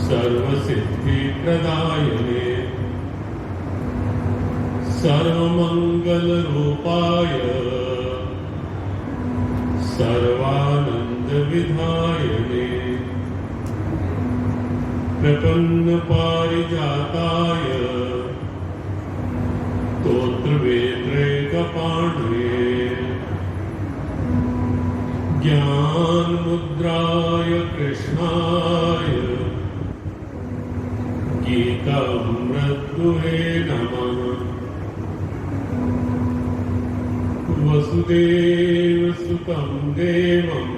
सर्वसिद्धिप्रदायने सर्वमङ्गलरूपाय सर्वानन्दविधायने प्रपन्नपारिजाताय स्तोत्रवेत्रैकपाणये ज्ञानमुद्राय कृष्णाय गीतामृतदुहे नमः। वसुदेवसुतं देवं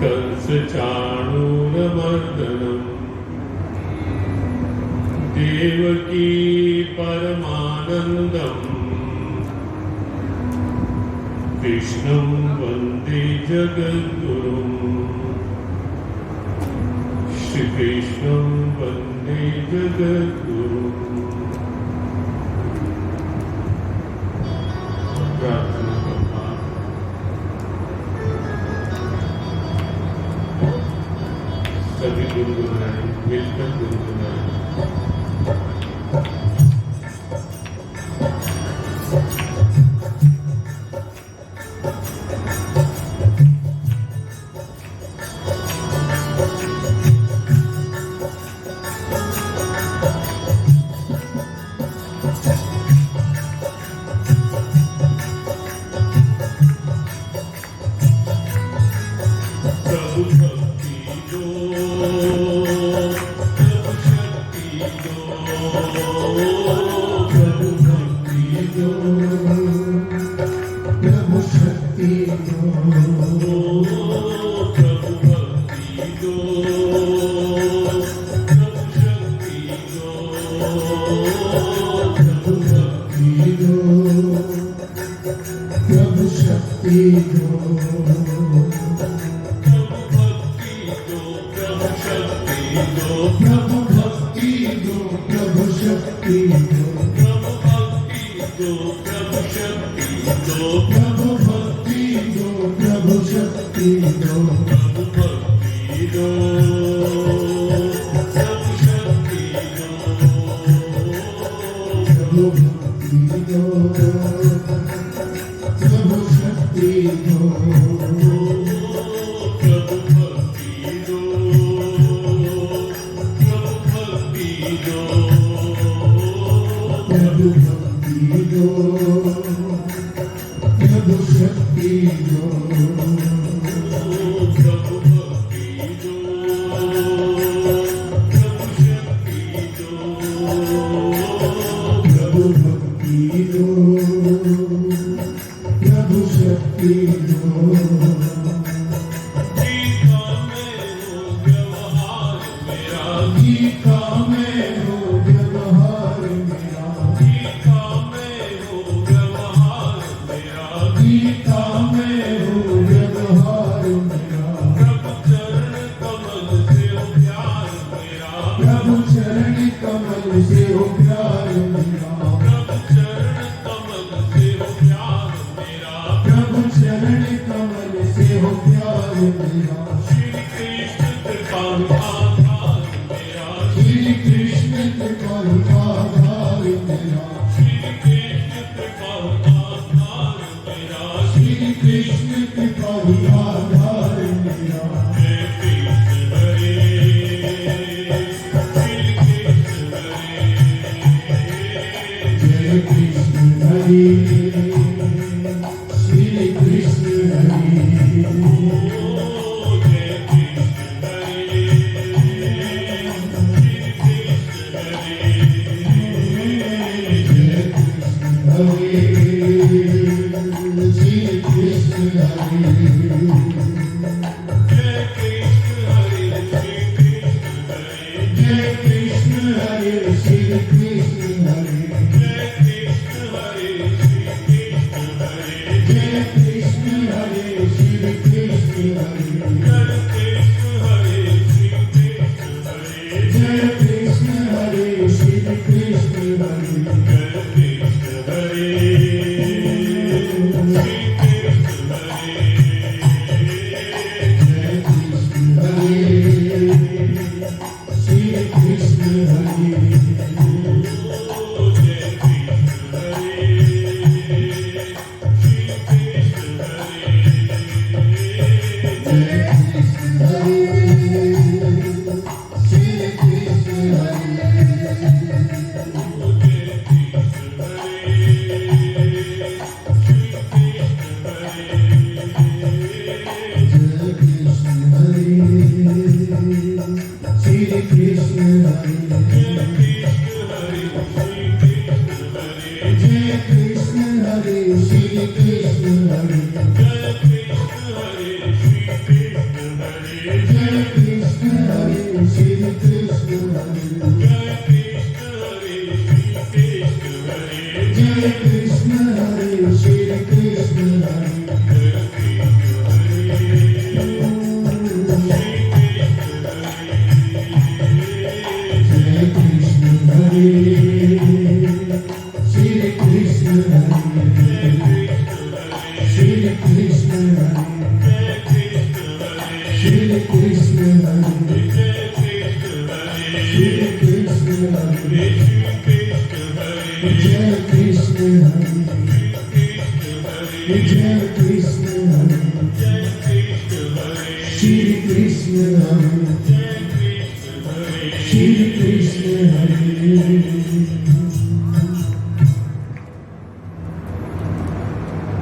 कंसचाणूरमर्दनम् देवकी परमानन्दम् कृष्णं वन्दे जगद्गुरुम् श्रीकृष्णं वन्दे जगद्गुरुम्। प्रार्थना करना सभी गुनगुनाएं, मिलकर गुनगुनाएं।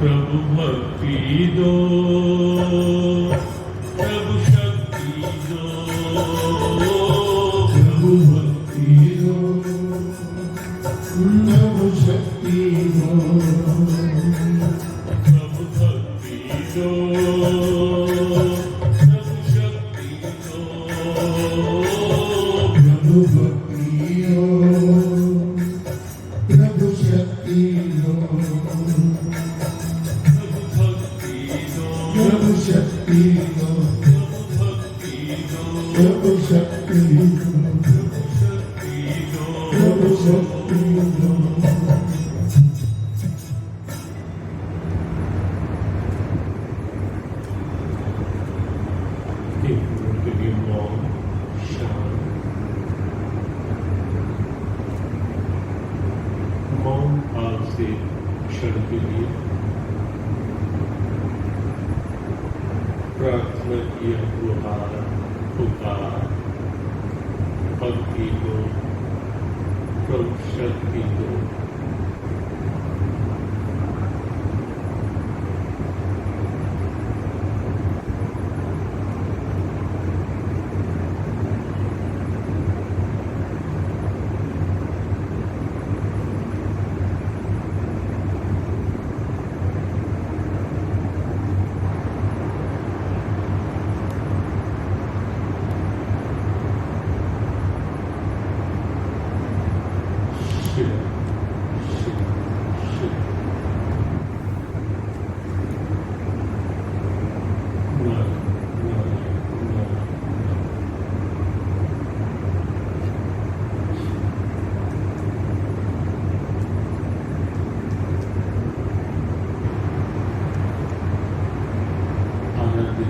प्रभु भक्ति दो, प्रभु शक्ति दो, प्रभु भक्ति दो, प्रभु शक्ति दो, प्रभु भक्ति दो, प्रभु शक्ति दो, प्रभु भक्ति दो, प्रभु शक्ति दो, प्रभु शक्ति दो, प्रभु शक्ति दो, प्रभु शक्ति दो। एक मिनट के लिए मौन शांत, मौन आज से क्षण के लिए प्रार्थना किया गुहार पुकार भक्ति दो, प्रभु शक्ति दो।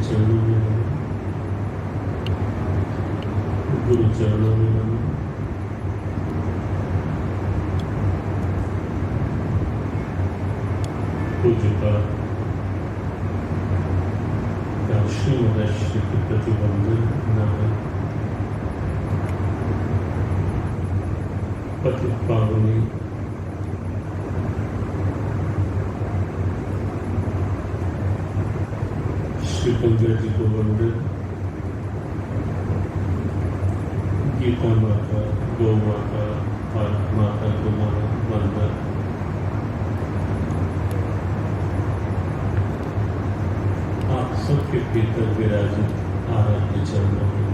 चरणों में गुरु चरणों में पूज्यता श्रीमदश्री के प्रतिबंधन न है। पतित पावनी श्री पंकज जी को वंदन, गीता माता, गौ माता, भारत माता को वंदन। आप सबके भीतर विराजित आराध्य चरणों में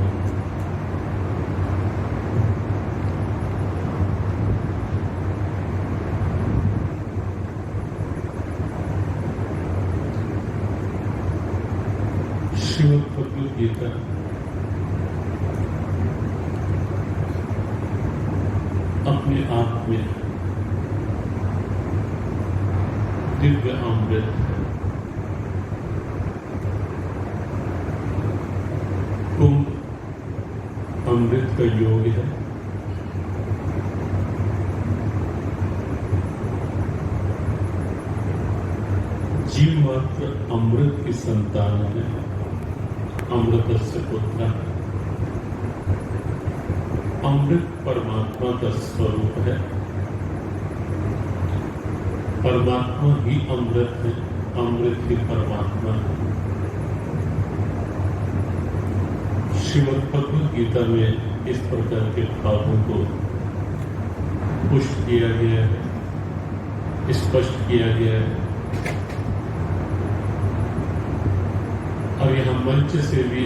श्रीमद् भगवद गीता अपने आप में दिव्य अमृत है। कुंभ अमृत का योग है। जीव मात्र अमृत की संतान है, अमृतस्य पुत्र। अमृत परमात्मा का स्वरूप है, परमात्मा ही अमृत है, अमृत ही परमात्मा है। श्रीमद् भगवद गीता में इस प्रकार के भावों को पुष्ट किया गया है, स्पष्ट किया गया है। और यहां मंच से भी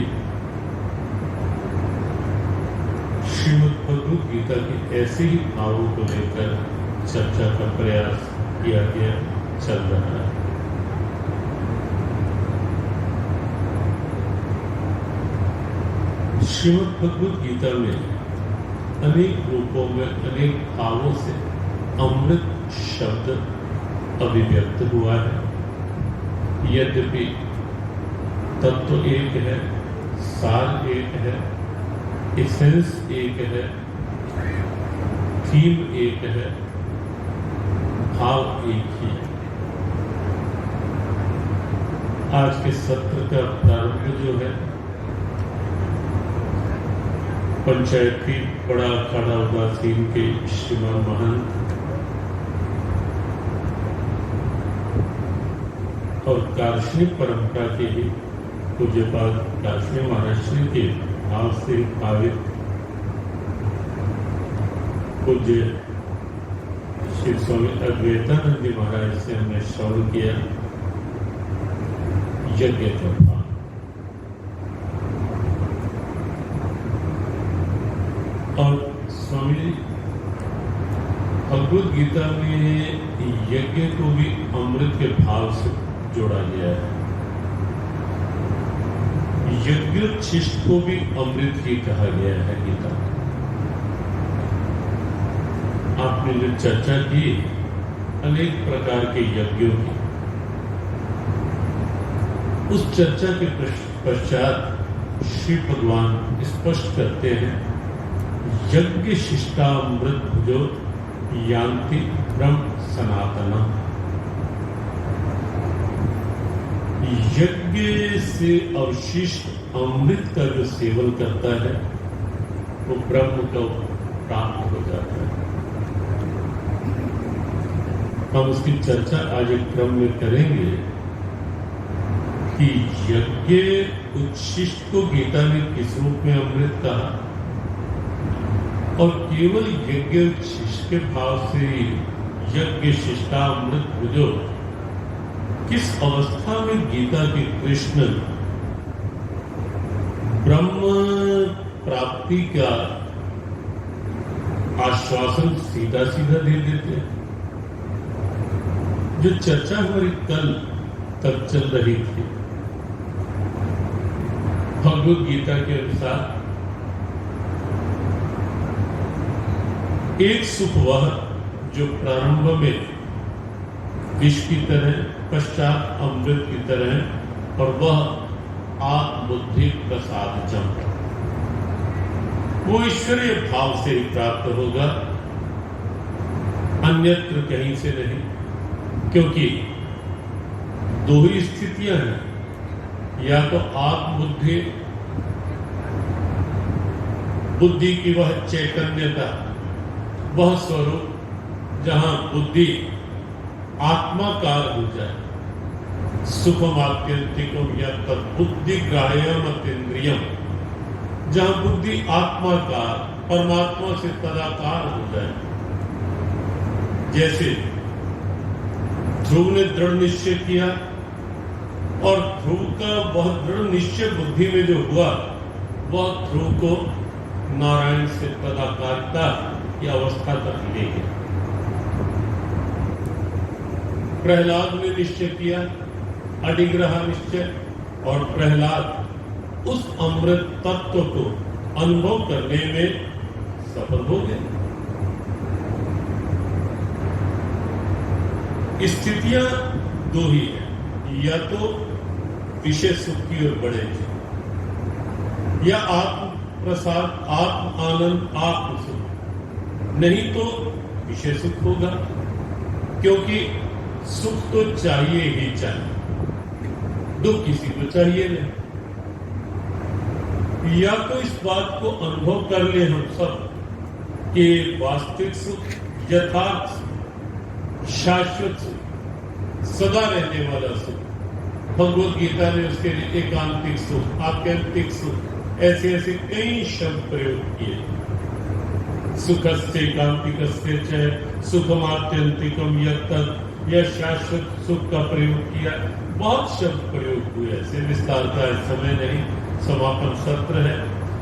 श्रीमद् भगवद गीता के ऐसे ही भावों को लेकर चर्चा का प्रयास किया गया चल रहा है। श्रीमद् भगवद गीता में अनेक रूपों में अनेक भावों से अमृत शब्द अभिव्यक्त हुआ है। यद्यपि तत्व एक है, सार एक है, एसेंस एक है, थीम एक है, भाव एक ही है। आज के सत्र का प्रारंभ जो है पंचायती बड़ा अखाड़ा उदासीन के श्रीमान महंत और दार्शनिक परंपरा के ही पूज्यपाद दार्शनिक महाराज श्री के भाव से भावित पूज्य श्री स्वामी अद्वैतानंद जी महाराज से हमने श्रवण किया यज्ञ का भाव। और स्वामी भगवद गीता में यज्ञ को भी अमृत के भाव से जोड़ा गया है। यज्ञोच्छिष्ट को भी अमृत ही कहा गया है गीता। आपने जो चर्चा की अनेक प्रकार के यज्ञों की, उस चर्चा के पश्चात श्री भगवान स्पष्ट करते हैं यज्ञ शिष्टामृत जो यान्ति ब्रह्म सनातनम। यज्ञ से अवशिष्ट अमृत का जो सेवन करता है वो ब्रह्म को प्राप्त हो जाता है। हम उसकी चर्चा आज एक क्रम में करेंगे कि यज्ञ उच्छिष्ट को गीता ने किस रूप में अमृत कहा और केवल यज्ञ उच्छिष्ट के भाव से यज्ञ शिष्टामृत बुझो किस अवस्था में गीता के कृष्ण ब्रह्म प्राप्ति का आश्वासन सीधा सीधा दे देते हैं। जो चर्चा हमारी कल तक चल रही थी भगवद गीता के अनुसार एक सुख वह जो प्रारंभ में विष की तरह पश्चात अमृत की तरह और वह आत्मबुद्धि प्रसाद जम वो ईश्वरीय भाव से ही प्राप्त होगा, अन्यत्र कहीं से नहीं। क्योंकि दो ही स्थितियां हैं, या तो आत्मबुद्धि बुद्धि की वह चैतन्यता, वह स्वरूप जहां बुद्धि आत्माकार हो जाए, सुखम आत्यंतिकम या तद्बुद्धि ग्राह्यम अतीन्द्रियम, जहां बुद्धि आत्माकार परमात्मा से तदाकार हो जाए। जैसे ध्रुव ने दृढ़ निश्चय किया और ध्रुव का वह दृढ़ निश्चय बुद्धि में जो हुआ वह ध्रुव को नारायण से तदाकारिता की अवस्था तक ले गया। प्रहलाद ने निश्चय किया अडिग्रह निश्चय और प्रहलाद उस अमृत तत्व को अनुभव करने में सफल हो गए। स्थितियां दो ही है, या तो विषय सुख की ओर बढ़ेंगे या आत्म प्रसाद, आत्म आनंद, आत्म सुख, नहीं तो विषय सुख होगा। क्योंकि सुख तो चाहिए ही चाहिए, दुख किसी को चाहिए नहीं। या तो इस बात को अनुभव कर ले हम सब कि वास्तविक सुख, यथार्थ सुख, शाश्वत सुख, सदा रहने वाला सुख, भगवद गीता ने उसके लिए एकांतिक सुख, आत्यंतिक सुख, ऐसे ऐसे कई शब्द प्रयोग किए। सुखस्य कांतिकस्य च सुखमात्यंतिकम यत्तत्, यह शाश्वत सुख का प्रयोग किया। बहुत शब्द प्रयोग हुए ऐसे, विस्तार का समय नहीं, समापन सत्र है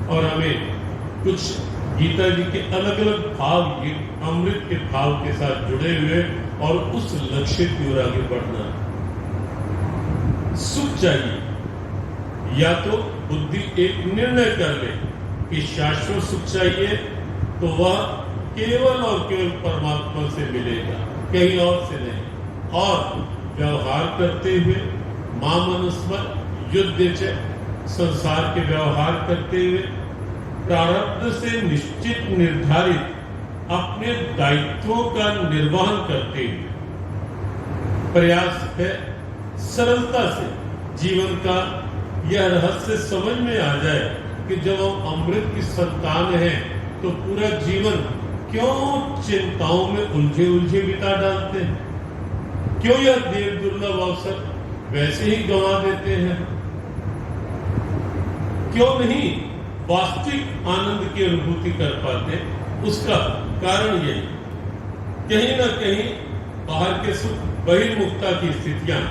और हमें कुछ गीता जी के अलग अलग भाव, ये अमृत के भाव के साथ जुड़े हुए और उस लक्ष्य की ओर आगे बढ़ना। सुख चाहिए, या तो बुद्धि एक निर्णय कर ले कि शाश्वत सुख चाहिए, तो वह केवल और केवल परमात्मा से मिलेगा, कहीं और से नहीं। और व्यवहार करते हुए मामनुस्मर युद्ध च, संसार के व्यवहार करते हुए प्रारब्ध से निश्चित निर्धारित अपने दायित्वों का निर्वहन करते हुए प्रयास है सरलता से जीवन का यह रहस्य समझ में आ जाए कि जब हम अमृत की संतान हैं तो पूरा जीवन क्यों चिंताओं में उलझे उलझे बिता डालते हैं, क्यों यह देव दुर्लभ अवसर वैसे ही गंवा देते हैं, क्यों नहीं वास्तविक आनंद की अनुभूति कर पाते। उसका कारण यही, कहीं ना कहीं बाहर के सुख, बहिर्मुखता की स्थितियां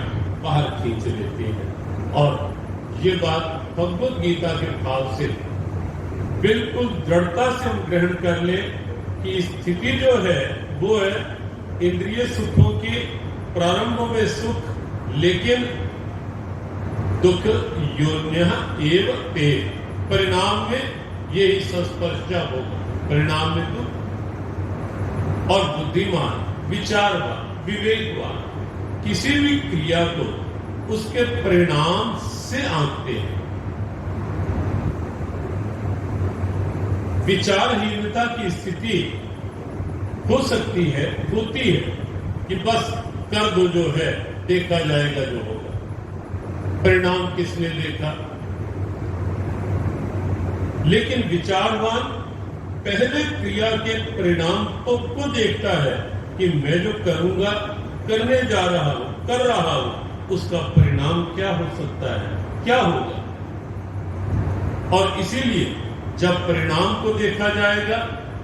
बाहर खींच लेती हैं। और ये बात भगवत गीता के भाव से बिल्कुल दृढ़ता से हम ग्रहण कर ले कि स्थिति जो है वो है इंद्रिय सुखों के प्रारंभ में सुख, लेकिन दुख योन्यः एव ते, परिणाम में यही संस्पर्शा होगा, परिणाम में दुख। और बुद्धिमान, विचारवान, विवेकवान किसी भी क्रिया को उसके परिणाम से आंकते हैं। विचारहीनता की स्थिति हो सकती है, होती है कि बस कर दो जो है, देखा जाएगा जो होगा, परिणाम किसने देखा। लेकिन विचारवान पहले क्रिया के परिणाम को देखता है कि मैं जो करूंगा, करने जा रहा हूं, कर रहा हूं, उसका परिणाम क्या हो सकता है, क्या होगा। और इसीलिए जब परिणाम को देखा जाएगा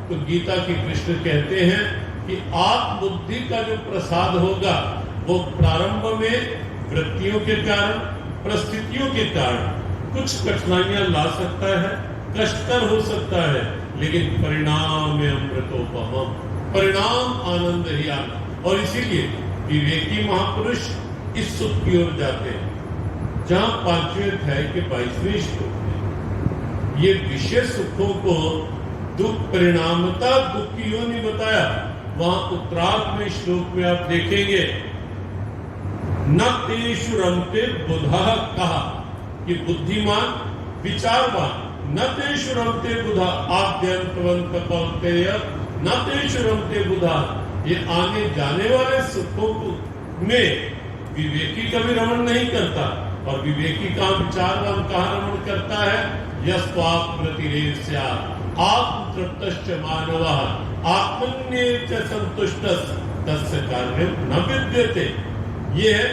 तो गीता के कृष्ण कहते हैं कि आत्मबुद्धि का जो प्रसाद होगा वो प्रारंभ में वृत्तियों के कारण, परिस्थितियों के कारण कुछ कठिनाइयां ला सकता है, कष्टकर हो सकता है, लेकिन परिणाम में अमृतोपमम्, परिणाम आनंद ही आनंद। और इसीलिए विवेकी महापुरुष इस सुख की ओर जाते हैं जहां 5वें अध्याय के 22वें श्लोक में ये विषय सुखों को दुख, परिणामता दुख की योनि बताया। वहां उत्तरार्ध श्लोक में आप देखेंगे न तेषु रमते बुधा, कहा कि बुद्धिमान, विचारवान, न तेषु रमते बुधा, आद्यंतवंत कौन्तेय न तेषु रमते बुधा। ये आने जाने वाले सुखों में विवेकी कभी रमण नहीं करता, और विवेकी का विचारवान कहाँ रमण करता है। यस्त्वात्मरतिरेव स्यात् आत्मतृप्तश्च मानवः आत्मन्येव च संतुष्टः तस्य कार्यं न विद्यते। ये है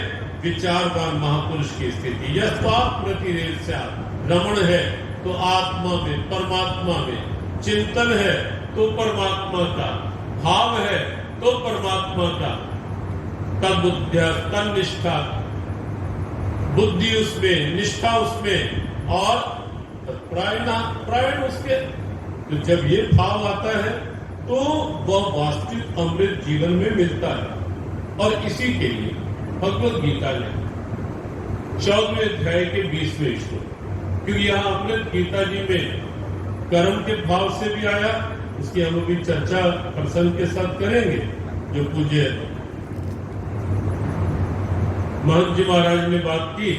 विचारवान महापुरुष की स्थिति। यस्त्वात्मरतिरेव स्यात्, रमण है तो आत्मा में, परमात्मा में, चिंतन है तो परमात्मा का, भाव है तो परमात्मा का, तब बुद्धिया, तब निष्ठा, बुद्धि उसमें, निष्ठा उसमें, और प्रायण उसके। तो जब ये भाव आता है तो वह वास्तविक अमृत जीवन में मिलता है। और इसी के लिए भगवत गीता ने 14वें अध्याय के 20वें श्लोक, क्योंकि यहाँ अमृत गीता जी में कर्म के भाव से भी आया, उसकी हम अभी चर्चा प्रसंग के साथ करेंगे। जो पूज्य महंत जी महाराज ने बात की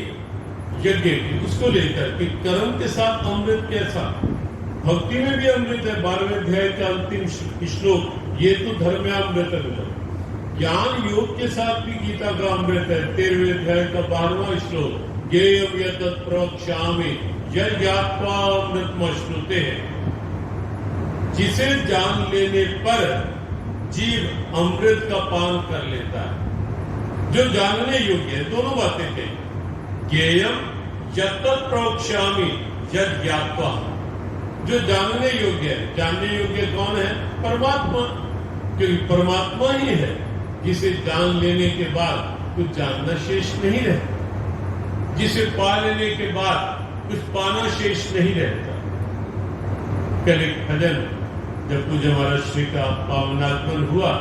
यज्ञ की, उसको लेकर कि कर्म के साथ अमृत कैसा, भक्ति में भी अमृत है। 12वें अध्याय का अंतिम श्लोक, ये तो धर्मामृत है। ज्ञान योग के साथ भी गीता का अमृत है। 13वें अध्याय का 12वां श्लोक, ज्ञेयं यत्तत् प्रवक्ष्यामि यज्ञात्वा अमृतमश्नुते है। जिसे जान लेने पर जीव अमृत का पान कर लेता है, जो जानने योग्य है। दोनों बातें कही, ज्ञेयं यत् प्रोक्ष्यामि यद ज्ञात्वा, जो जानने योग्य है। जानने योग्य कौन है? परमात्मा, क्योंकि परमात्मा ही है जिसे जान लेने के बाद कुछ जानना शेष नहीं रहता, जिसे पा लेने के बाद कुछ पाना शेष नहीं रहता। कल एक भजन जब पूज्य महाराज श्री का पावनागमन हुआ,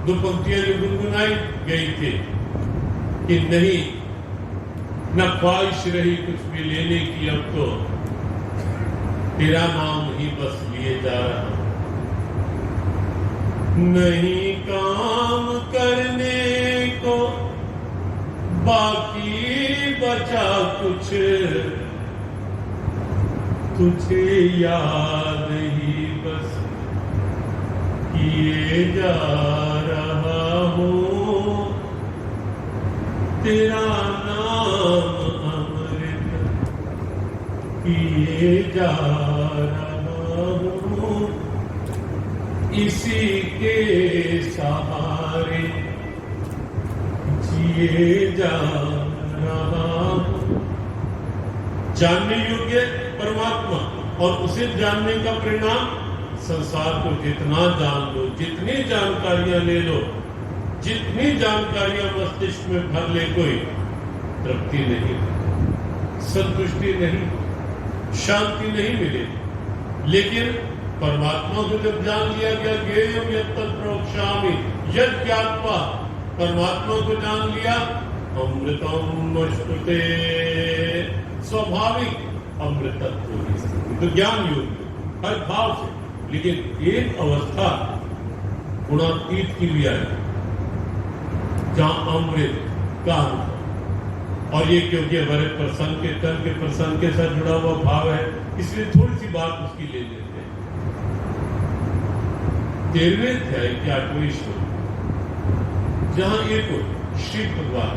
2 पंक्तियां जो गुनगुनाई गई थी कि नहीं न ख्वाहिश रही कुछ भी लेने की, अब तो तेरा नाम ही बस लिए जा रहा, नहीं काम करने को बाकी बचा कुछ, तुझे याद ही बस किए जा रहा हूँ, तेरा नाम अमृत पिए जा रहा हूँ, इसी के सहारे जिए जा रहा हूँ। जानने योग्य परमात्मा, और उसे जानने का परिणाम संसार को जितना जान लो, जितनी जानकारियां ले लो, जितनी जानकारियां मस्तिष्क में भर ले, कोई तृप्ति नहीं, संतुष्टि नहीं, शांति नहीं मिले। लेकिन परमात्मा को जब जान लिया गया, ज्ञेयं यत् प्रोक्ष्यामि यद ज्ञात्वा, परमात्मा को जान लिया, अमृतम अश्नुते, स्वाभाविक अमृतत्व की स्थिति, तो ज्ञान योग हर भाव से। लेकिन एक अवस्था गुणातीत की भी आई, जहां अमृत का अनुभव, और ये क्योंकि हमारे प्रसंग के तन के प्रसंग के साथ जुड़ा हुआ भाव है, इसलिए थोड़ी सी बात उसकी ले लेते हैं। 13वें अध्याय के 8वें श्लोक, जहां एक श्री भगवान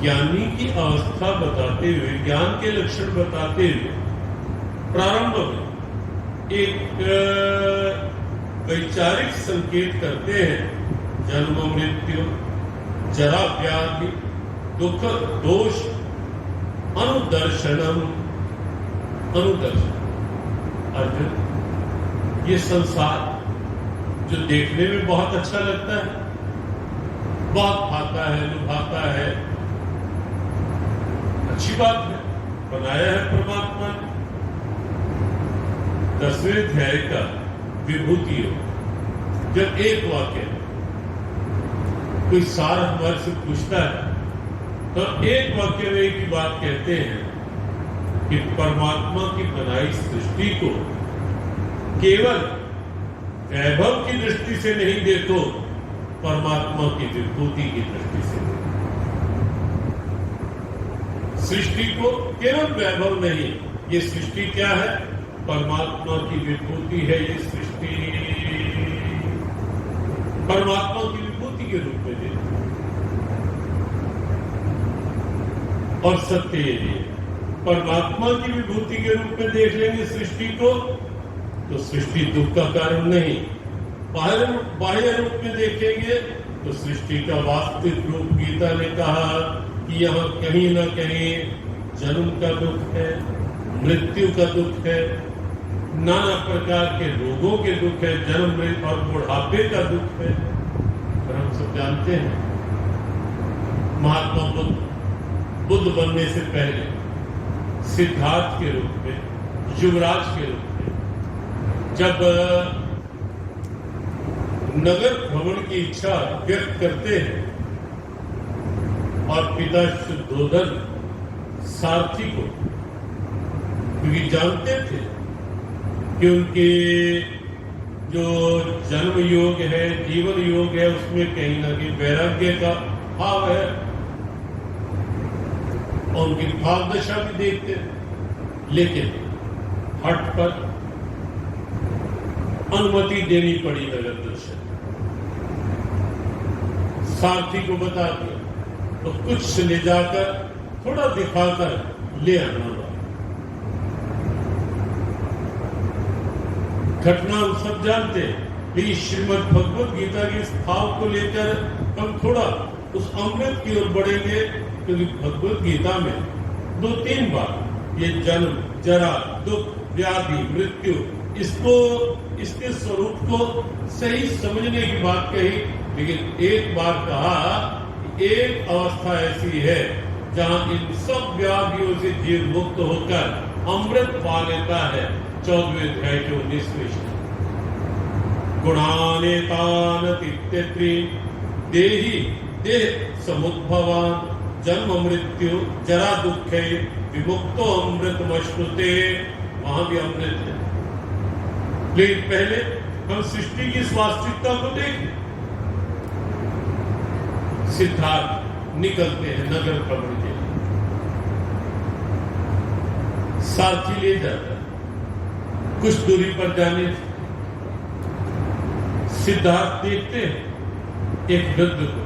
ज्ञानी की अवस्था बताते हुए, ज्ञान के लक्षण बताते हुए, प्रारंभ में एक वैचारिक संकेत करते हैं। जन्म मृत्यु, जरा व्याधि, दुख दोष, अनुदर्शनम, अनुदर्शन। अर्जुन, ये संसार जो देखने में बहुत अच्छा लगता है, बहुत भाता है, लुभाता है, अच्छी बात है, बनाया है परमात्मा ने। 10वें अध्याय का विभूति योग, जब एक वाक्य कोई सार हमारे से पूछता है, तो एक वाक्य में एक ही बात कहते हैं कि परमात्मा की बनाई सृष्टि को केवल वैभव की दृष्टि से नहीं देखो, परमात्मा की विभूति की दृष्टि से। सृष्टि को केवल वैभव नहीं, ये सृष्टि क्या है? परमात्मा की विभूति है। ये सृष्टि परमात्मा की विभूति के रूप में देखो, और सत्य ये परमात्मा की विभूति के रूप में देख लेंगे सृष्टि को, तो सृष्टि दुख का कारण नहीं। बाह्य रूप में देखेंगे तो सृष्टि का वास्तविक रूप गीता ने कहा कि यहाँ कहीं ना कहीं जन्म का दुख है, मृत्यु का दुख है, नाना प्रकार के रोगों के दुख है, जन्म मृत्यु और बुढ़ापे का दुख है। और हम सब जानते हैं महात्मा बुद्ध बनने से पहले सिद्धार्थ के रूप में, युवराज के रूप में, जब नगर भ्रमण की इच्छा व्यक्त करते हैं और पिता शुद्धोधन सारथी को, क्योंकि जानते थे कि उनके जो जन्म योग है, जीवन योग है, उसमें कहीं ना कहीं वैराग्य का भाव है, और उनकी भाव दशा भी देखते हैं। लेकिन हट पर अनुमति देनी पड़ी नगर दर्शन, सारथी को बता दिया, तो कुछ ले जाकर थोड़ा दिखाकर ले आना। घटना हम सब जानते हैं, लेकिन श्रीमद् भगवत गीता के इस भाव को लेकर हम थोड़ा उस अमृत की ओर बढ़ेंगे, क्योंकि भगवत गीता में दो तीन बार ये जन्म, जरा, दुख, व्याधि, मृत्यु, इसके स्वरूप को सही समझने की बात कही। लेकिन एक बार कहा, एक अवस्था ऐसी है जहां इन सब व्याधियों से जीव मुक्त होकर अमृत पा लेता है। 14वें अध्याय के 19वें श्लोक, गुणानेतान तित्यत्रि देहि देह समुद्भवान जन्म मृत्यु जरा दुखे विमुक्तो अमृतमश्नुते। वहां भी अमृत है, लेकिन पहले हम सृष्टि की वास्तविकता को देखें। सिद्धार्थ निकलते हैं नगर भ्रमण के लिए, सारथी ले जाता है। कुछ दूरी पर जाने सिद्धार्थ देखते हैं एक वृद्ध को,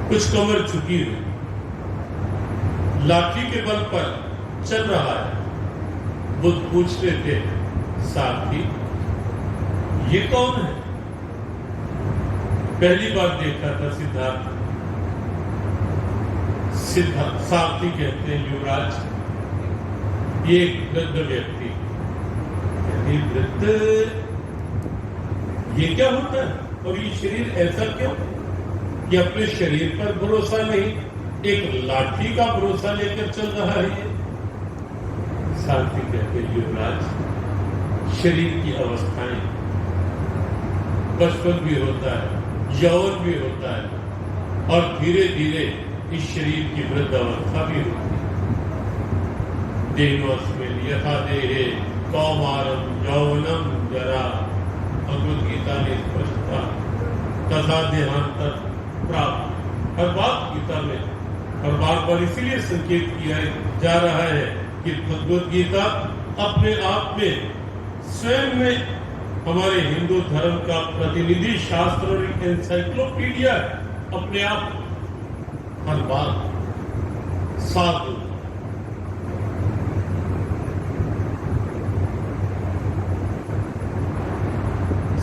कुछ कमर झुकी हुई, लाठी के बल पर चल रहा है। बुद्ध पूछ लेते हैं, सारथी ये कौन है? पहली बार देखा था सिद्धार्थ। सारथी कहते हैं, युवराज ये एक वृद्ध व्यक्ति। वृद्ध ये क्या होता है? और ये शरीर ऐसा क्यों कि अपने शरीर पर भरोसा नहीं, एक लाठी का भरोसा लेकर चल रहा है ये? सारथी कहते हैं, युवराज शरीर की अवस्थाएं, बचपन भी होता है, यौवन भी होता है, और धीरे धीरे इस शरीर की वृद्ध अवस्था भी होती है। देवस्मिन् यथा देहे कौमारम यौवनम जरा, भगवद गीता ने स्पष्टता तथा देहांतर प्राप्त। हर बात गीता में और बार बार इसीलिए संकेत किया जा रहा है कि भगवद गीता अपने आप में स्वयं में हमारे हिंदू धर्म का प्रतिनिधि शास्त्र और एनसाइक्लोपीडिया है। अपने आप हर बात साधु।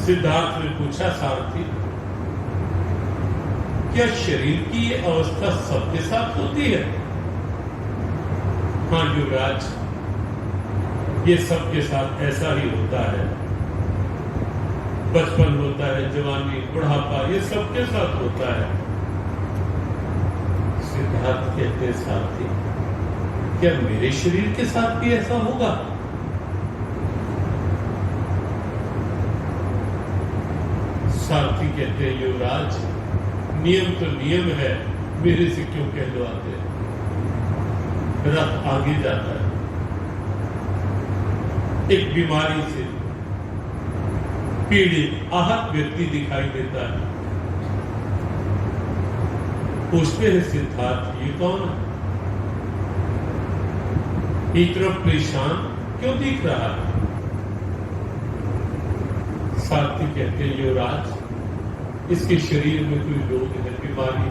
सिद्धार्थ ने पूछा, सारथी क्या शरीर की ये अवस्था सबके साथ होती है? हाँ युवराज, ये सबके साथ ऐसा ही होता है। बचपन होता है, जवानी, बुढ़ापा, ये सबके साथ होता है। सिद्धार्थ कहते हैं, सारथी क्या मेरे शरीर के साथ भी ऐसा होगा? सारथी कहते हैं, युवराज नियम तो नियम है, मेरे से क्यों कहलवाते हैं? रथ आगे जाता है, एक बीमारी से पीड़ित आहत व्यक्ति दिखाई देता है। पूछते हैं सिद्धार्थ, ये कौन है? एक तरफ परेशान क्यों दिख रहा है? सारथी कहते हैं, युवराज इसके शरीर में कोई रोग है, बीमारी,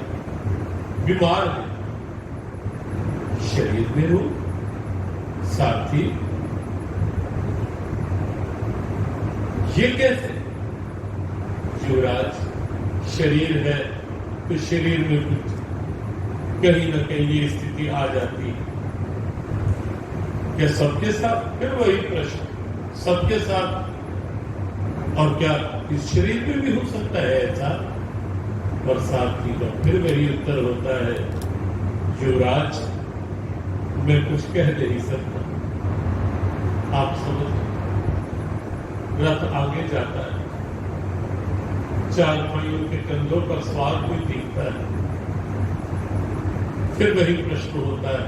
बीमार है। शरीर में रोग? सारथी ये कैसे? युवराज शरीर है तो शरीर में कुछ कहीं ना कहीं ये स्थिति आ जाती है। क्या सबके साथ? फिर वही प्रश्न, सबके साथ? और क्या इस शरीर में भी हो सकता है ऐसा? और सारथी का फिर वही उत्तर होता है, युवराज मैं कुछ कह नहीं सकता, आप समझ। रथ आगे जाता है, चार भाइयों के कंधों पर सवार कोई दिखता है। फिर वही प्रश्न होता है,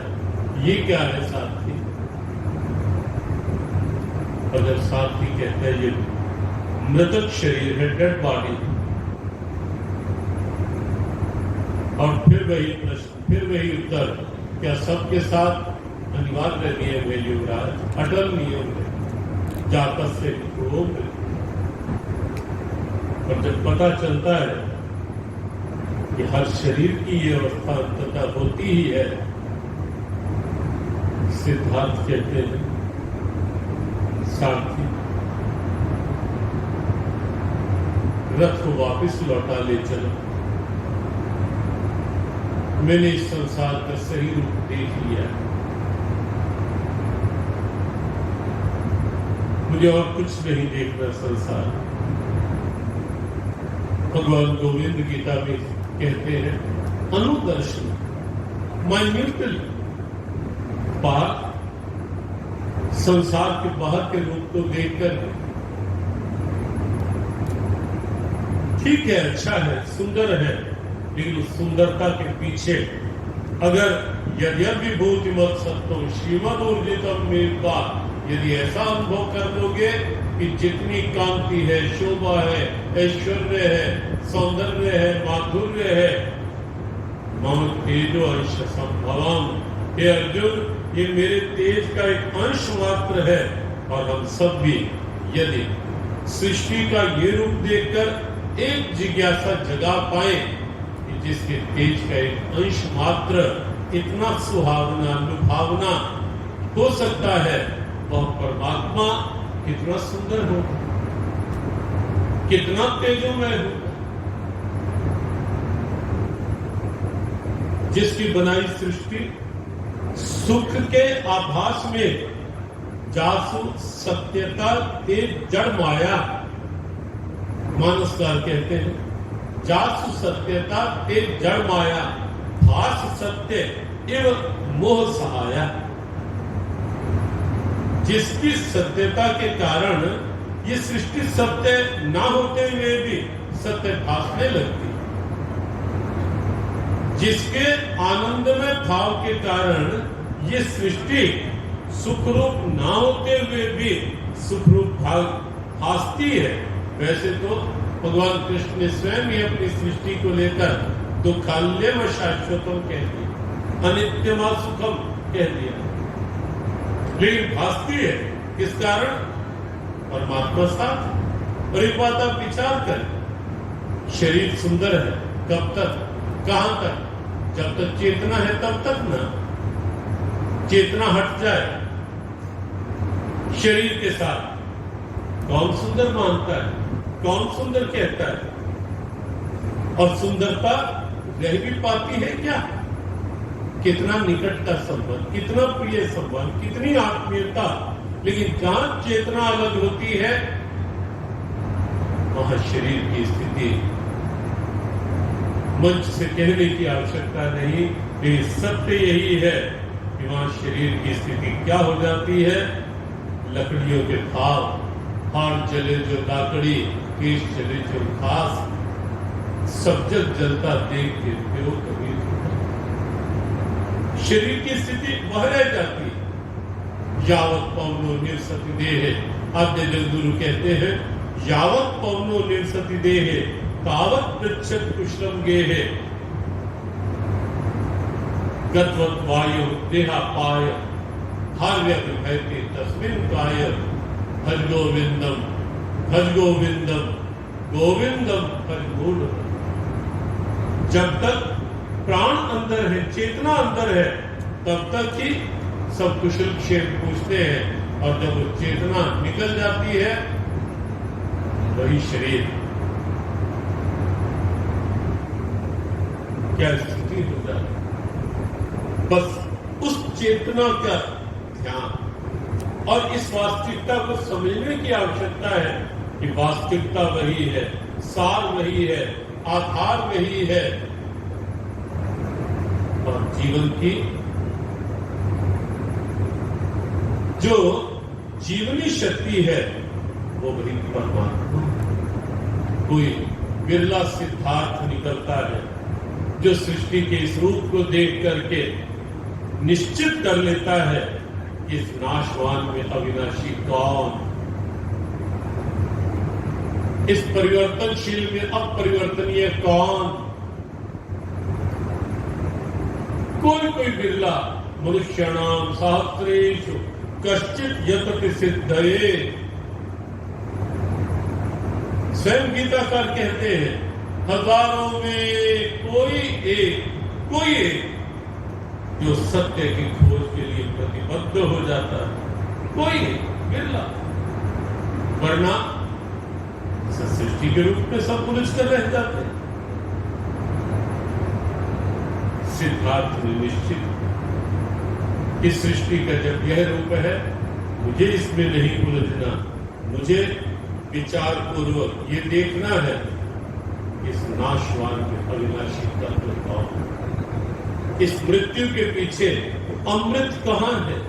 ये क्या है सारथी? और जब सारथी कहता है, ये मृतक शरीर है, डेड बॉडी। और फिर वही प्रश्न, फिर वही उत्तर, क्या सबके साथ? अनिवार्य नियम है युवराज, अटल नियम है, जातक से रोग। और जब पता चलता है कि हर शरीर की ये अवस्था अंततः होती ही है, सिद्धार्थ कहते हैं, सारथी रथ को वापस लौटा ले चलो। मैंने इस संसार का सही रूप देख लिया, मुझे और कुछ नहीं देखना संसार। भगवान गोविंद गीता में कहते हैं अनुदर्शन, माइन्यूटली बाहर, संसार के बाहर के रूप को देखकर ठीक है, अच्छा है, सुंदर है, लेकिन उस सुंदरता के पीछे अगर यद्यपि भूतिमत सत्तम श्रीमदूर्जितम मेवा, यदि ऐसा अनुभव कर लोगे कि जितनी कांति है, शोभा है, ऐश्वर्य है, सौंदर्य है, माधुर्य है, मम तेजो अंश संभवम, हे अर्जुन, ये मेरे तेज का एक अंश मात्र है। और हम सब भी यदि सृष्टि का ये रूप देखकर एक जिज्ञासा जगा पाए कि जिसके तेज का एक अंश मात्र इतना सुहावना, लुभावना हो सकता है, वह परमात्मा कितना सुंदर होगा, कितना तेजोमय होगा। जिसकी बनाई सृष्टि सुख के आभास में जासु सत्यता ते जड़ माया, मानसकार कहते हैं जासु सत्यता ते जड़ माया, भास सत्य एवं मोह सहाया। जिसकी सत्यता के कारण ये सृष्टि सत्य ना होते हुए भी सत्य भासने लगती, जिसके आनंदमय भाव के कारण ये सृष्टि सुखरूप ना होते हुए भी सुखरूप भाव भासती है। वैसे तो भगवान कृष्ण ने स्वयं ही अपनी सृष्टि को लेकर दुखाल्यम शाश्वतम कह दिया, अनित्यमा सुखम कह दिया, लेकिन भासती है किस कारण? परमात्मा साथ। और एक बात आप विचार करें, शरीर सुंदर है कब तक, कहां तक? जब तक चेतना है तब तक ना। चेतना हट जाए शरीर के साथ, कौन सुंदर मानता है, कौन सुंदर कहता है? और सुंदरता रह भी पाती है क्या? कितना निकट का संबंध, कितना प्रिय संबंध, कितनी आत्मीयता, लेकिन जहां चेतना अलग होती है वहां शरीर की स्थिति मंच से कहने की आवश्यकता नहीं, लेकिन सत्य यही है कि वहां शरीर की स्थिति क्या हो जाती है? लकड़ियों के भाव, हाथ जले जो लाकड़ी, केश जले जो घास, सब जग जलता देख के क्यों कभी शरीर की स्थिति वह रह जाती है। यावत पवनो निर्सति देह, आद्य जगदुरु कहते हैं यावत पवनो निर्सति देह तावत पृच्छत कुशलम गेहे, गतवत वायु देहा पाय हार्य विभयते तस्मिन् काय, भज गोविंदम भज गोविंदम गोविंदम भज मूढ़। जब तक प्राण अंदर है, चेतना अंदर है, तब तक ही सब कुशल क्षेम पूछते हैं, और जब वो चेतना निकल जाती है वही शरीर क्या स्थिति हो जाती है। बस उस चेतना का ध्यान और इस वास्तविकता को समझने की आवश्यकता है कि वास्तविकता वही है, सार वही है, आधार वही है, और जीवन की जो जीवनी शक्ति है वो वही परमात्मा। कोई बिरला सिद्धार्थ निकलता है जो सृष्टि के इस रूप को देख करके निश्चित कर लेता है कि इस नाशवान में अविनाशी कौन, इस परिवर्तनशील में अपरिवर्तनीय कौन। कोई बिरला मनुष्याणाम सहस्रेषु कश्चित यतति सिद्धये। स्वयं गीताकार कहते हैं हजारों में कोई एक जो सत्य की खोज के लिए प्रतिबद्ध हो जाता है, कोई बिरला, वरना सृष्टि के रूप में सब पुलिस कर रह जाते हैं। सिद्धार्थ ने निश्चित इस सृष्टि का जब यह रूप है, मुझे इसमें नहीं उलझना, मुझे विचार पूर्वक ये देखना है इस नाशवान के अविनाशी तत्व कौन, इस मृत्यु के पीछे अमृत कहां है।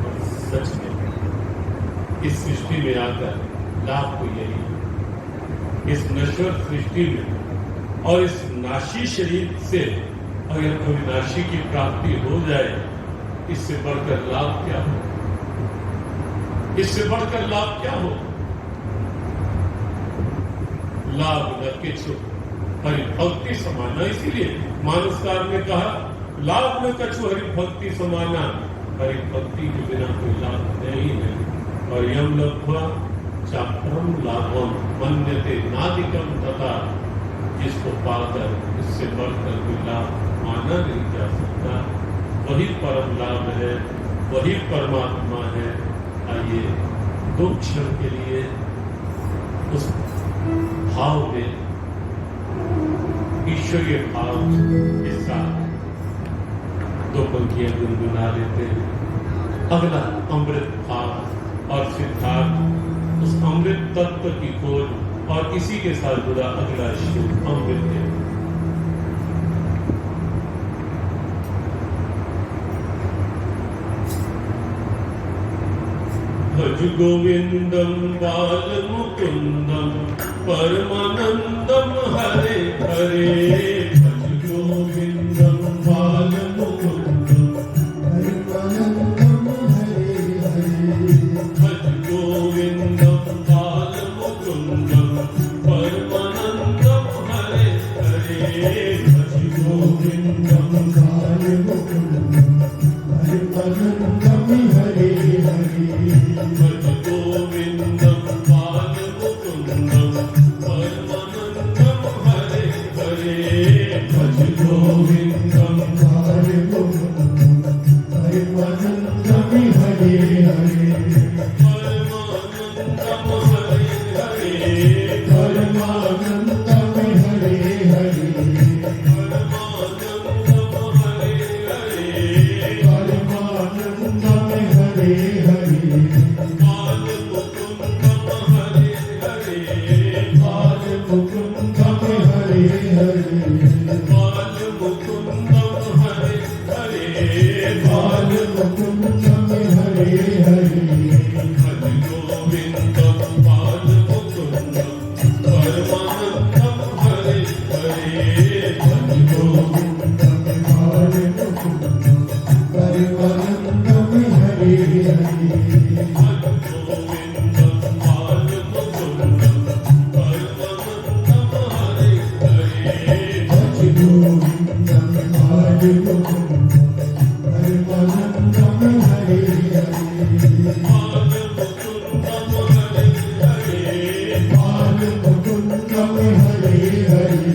और सच में इस सृष्टि में आकर लाभ को यही, इस नश्वर सृष्टि में और इस नाशी शरीर से अगर अविनाशी की प्राप्ति हो जाए, इससे बढ़कर लाभ क्या हो, इससे बढ़कर लाभ क्या हो। लाभ न किछु हरि भक्ति समाना, इसीलिए मानसकार ने कहा लाभ न कछु हरि भक्ति समाना, हरि भक्ति के बिना कोई लाभ नहीं है। और यम लब्ध्वा चाप्रम लाभम मन्यते नादिकम तथा, जिसको पाकर इससे बढ़कर कोई लाभ माना नहीं जा सकता, वही परम लाभ है, वही परमात्मा है। आइए 2 क्षण के लिए उस भाव में, ईश्वरीय भाव के साथ 2 पंक्तियां गुनगुना लेते हैं। अगला अमृत भाव और सिद्धार्थ उस अमृत तत्व की खोज, और इसी के साथ जुड़ा अगला श्लोक अमृत है। भज गोविंदम बाल मुकुंदम परमानंदम हरे हरे, भज गोविंदम बाल मुकुंदम परमानंदम हरे हरे, भज गोविंदम बाल मुकुंदम परमानंदम हरे हरे, भज गोविंदम बाल मुकुंदम परमानंदम हरे हरे, भज गोविंदम बाल मुकुंदम परमानंदम हरे हरे, भज गोविंदम बाल मुकुंदम परमानंदम हरे हरे, परमानंदम हरे हरे, परमानंदम हरे हरे, परमानंदम हरे हरे, परमानंदम हरे हरे, बाल मुकुंदम हरे हरे, बाल मुकुंदम हरे हरे, बाल मुकुंदम हरे हरे, बाल मुकुंदम हरे हरे, भज गोविंदम बाल मुकुंदम परमानंदम हरे हरे, भज गोविंदम बाल मुकुंदम परमानंदम हरे हरे, भज गोविंदम बाल मुकुंदम परमानंदम हरे हरे, भज गोविंदम बाल मुकुंदम परमानंदम हरे हरे, बाल मुकुंदम हरे हरे, बाल मुकुंदम हरे हरे,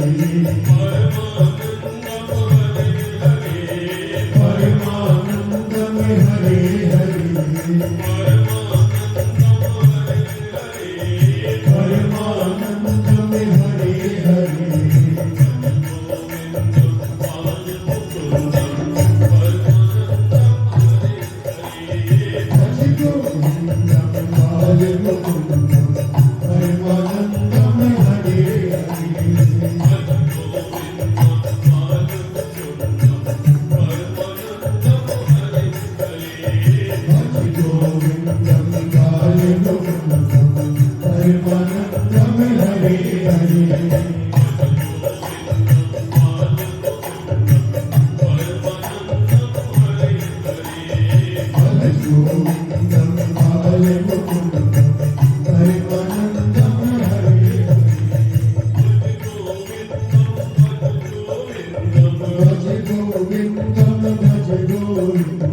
परमानंदम हरे हरे, परमानंदम हरे हरे, परमानंदम हरे हरे, भज गोविंदम बाल मुकुंदम परमानंदम हरे हरे, भज गोविंदम बाल मुकुंदम परमानंदम हरे हरे, भज गोविंदम बाल मुकुंदम परमानंदम हरे हरे, भज गोविंदम बाल मुकुंदम परमानंदम हरे हरे, भज गोविंदम भज गोविंदम